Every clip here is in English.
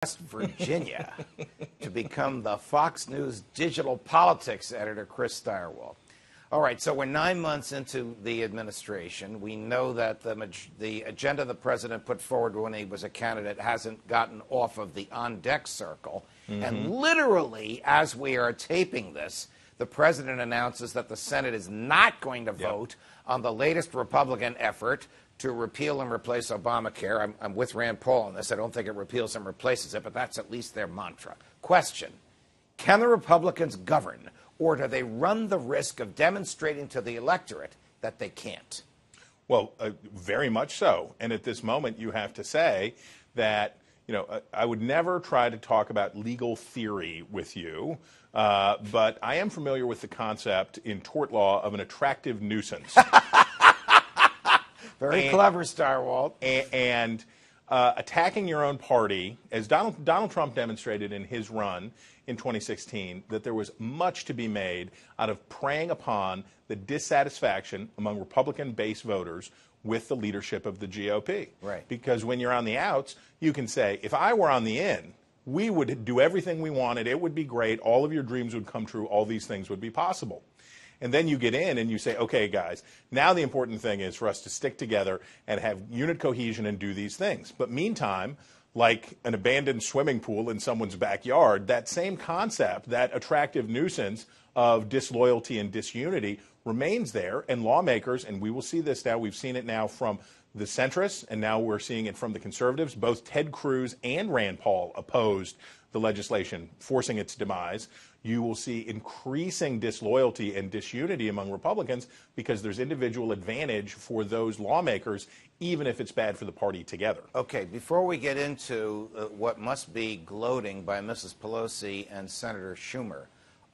West Virginia to become the Fox News digital politics editor, Chris Stirewalt. All right, so we're 9 months into the administration. We know that the agenda the president put forward when he was a candidate hasn't gotten off of the on-deck circle. And literally, as we are taping this, the president announces that the Senate is not going to vote on the latest Republican effort to repeal and replace Obamacare. I'm with Rand Paul on this. I don't think it repeals and replaces it, but that's at least their mantra. Question: can the Republicans govern, or do they run the risk of demonstrating to the electorate that they can't? Well, very much so. And at this moment, you have to say that, I would never try to talk about legal theory with you, but I am familiar with the concept in tort law of an attractive nuisance. Very clever, Stirewalt. And attacking your own party, as Donald Trump demonstrated in his run in 2016, that there was much to be made out of preying upon the dissatisfaction among Republican-based voters with the leadership of the GOP. Right. Because when you're on the outs, you can say, if I were on the in, we would do everything we wanted. It would be great. All of your dreams would come true. All these things would be possible. And then you get in and you say, okay, guys, now the important thing is for us to stick together and have unit cohesion and do these things. But meantime, like an abandoned swimming pool in someone's backyard, that same concept, that attractive nuisance of disloyalty and disunity remains there. And lawmakers, and we will see this now, we've seen it now from the centrists, and now we're seeing it from the conservatives. Both Ted Cruz and Rand Paul opposed the legislation forcing its demise. You will see increasing disloyalty and disunity among Republicans because there's individual advantage for those lawmakers, even if it's bad for the party together. Okay, before we get into what must be gloating by Mrs. Pelosi and Senator Schumer,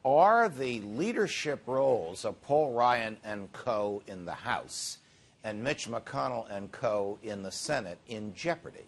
are the leadership roles of Paul Ryan and co. in the House and Mitch McConnell and co. in the Senate in jeopardy?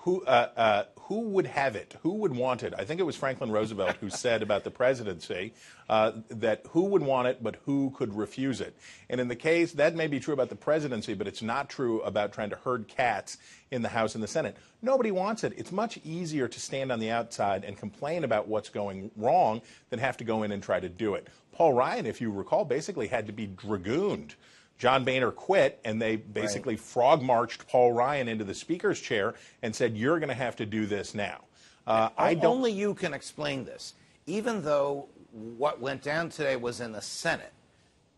Who would have it? Who would want it? I think it was Franklin Roosevelt who said about the presidency that who would want it, but who could refuse it. And in the case, that may be true about the presidency, but it's not true about trying to herd cats in the House and the Senate. Nobody wants it. It's much easier to stand on the outside and complain about what's going wrong than have to go in and try to do it. Paul Ryan, if you recall, basically had to be dragooned. John Boehner quit, and they basically frog-marched Paul Ryan into the speaker's chair and said, you're going to have to do this now. Only you can explain this. Even though what went down today was in the Senate,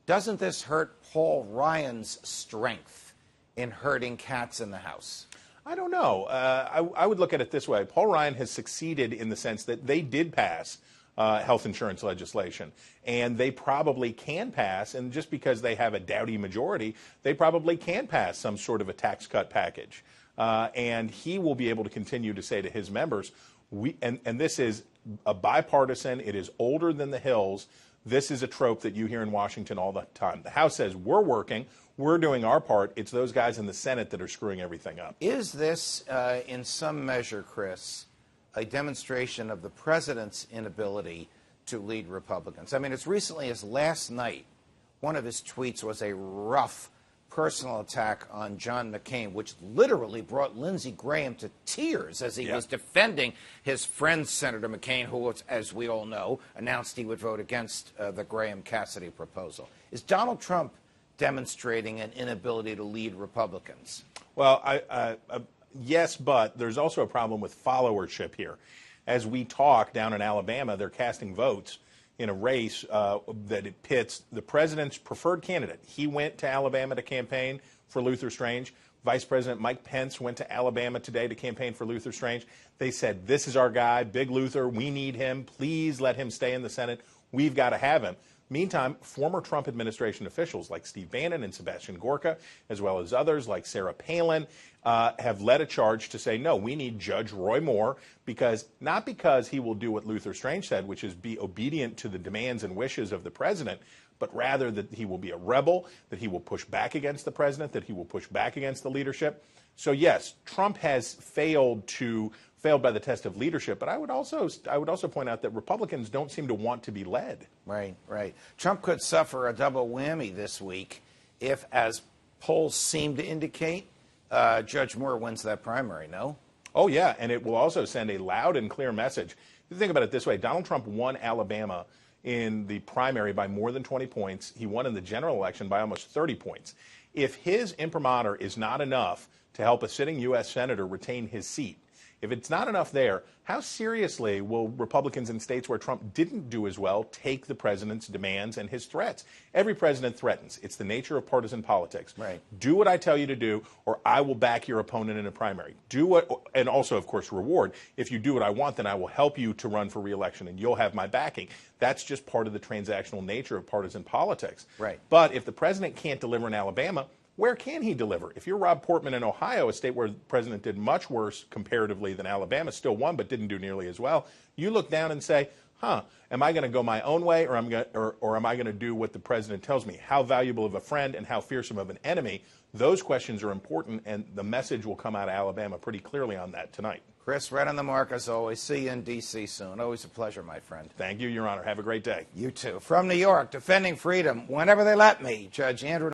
doesn't this hurt Paul Ryan's strength in herding cats in the House? I don't know. I would look at it this way. Paul Ryan has succeeded in the sense that they did pass health insurance legislation, and they probably can pass, and just because they have a dowdy majority, they probably can pass some sort of a tax cut package. And he will be able to continue to say to his members, and this is a bipartisan, it is older than the hills, this is a trope that you hear in Washington all the time. The House says, we're working, we're doing our part, it's those guys in the Senate that are screwing everything up. Is this, in some measure, Chris, a demonstration of the president's inability to lead Republicans? I mean, as recently as last night, one of his tweets was a rough personal attack on John McCain, which literally brought Lindsey Graham to tears as he was defending his friend, Senator McCain, who, as we all know, announced he would vote against the Graham-Cassidy proposal. Is Donald Trump demonstrating an inability to lead Republicans? Well, yes, but there's also a problem with followership here. As we talk down in Alabama, they're casting votes in a race that it pits the president's preferred candidate. He went to Alabama to campaign for Luther Strange. Vice President Mike Pence went to Alabama today to campaign for Luther Strange. They said, this is our guy, Big Luther. We need him. Please let him stay in the Senate. We've got to have him. Meantime, former Trump administration officials like Steve Bannon and Sebastian Gorka, as well as others like Sarah Palin, have led a charge to say, no, we need Judge Roy Moore, not because he will do what Luther Strange said, which is be obedient to the demands and wishes of the president, but rather that he will be a rebel, that he will push back against the president, that he will push back against the leadership. So, yes, Trump has failed by the test of leadership, but I would also point out that Republicans don't seem to want to be led. Right, right. Trump could suffer a double whammy this week if, as polls seem to indicate, Judge Moore wins that primary, no? Oh, yeah, and it will also send a loud and clear message. If you think about it this way, Donald Trump won Alabama in the primary by more than 20 points. He won in the general election by almost 30 points. If his imprimatur is not enough to help a sitting U.S. senator retain his seat, if it's not enough there, how seriously will Republicans in states where Trump didn't do as well take the president's demands and his threats? Every president threatens. It's the nature of partisan politics. Right. Do what I tell you to do, or I will back your opponent in a primary. Do what, and also, of course, reward. If you do what I want, then I will help you to run for re-election, and you'll have my backing. That's just part of the transactional nature of partisan politics. Right. But if the president can't deliver in Alabama, where can he deliver? If you're Rob Portman in Ohio, a state where the president did much worse comparatively than Alabama, still won but didn't do nearly as well, you look down and say, am I going to go my own way, or am I going to do what the president tells me? How valuable of a friend and how fearsome of an enemy? Those questions are important, and the message will come out of Alabama pretty clearly on that tonight. Chris, right on the mark as always. See you in D.C. soon. Always a pleasure, my friend. Thank you, Your Honor. Have a great day. You too. From New York, defending freedom whenever they let me, Judge Andrew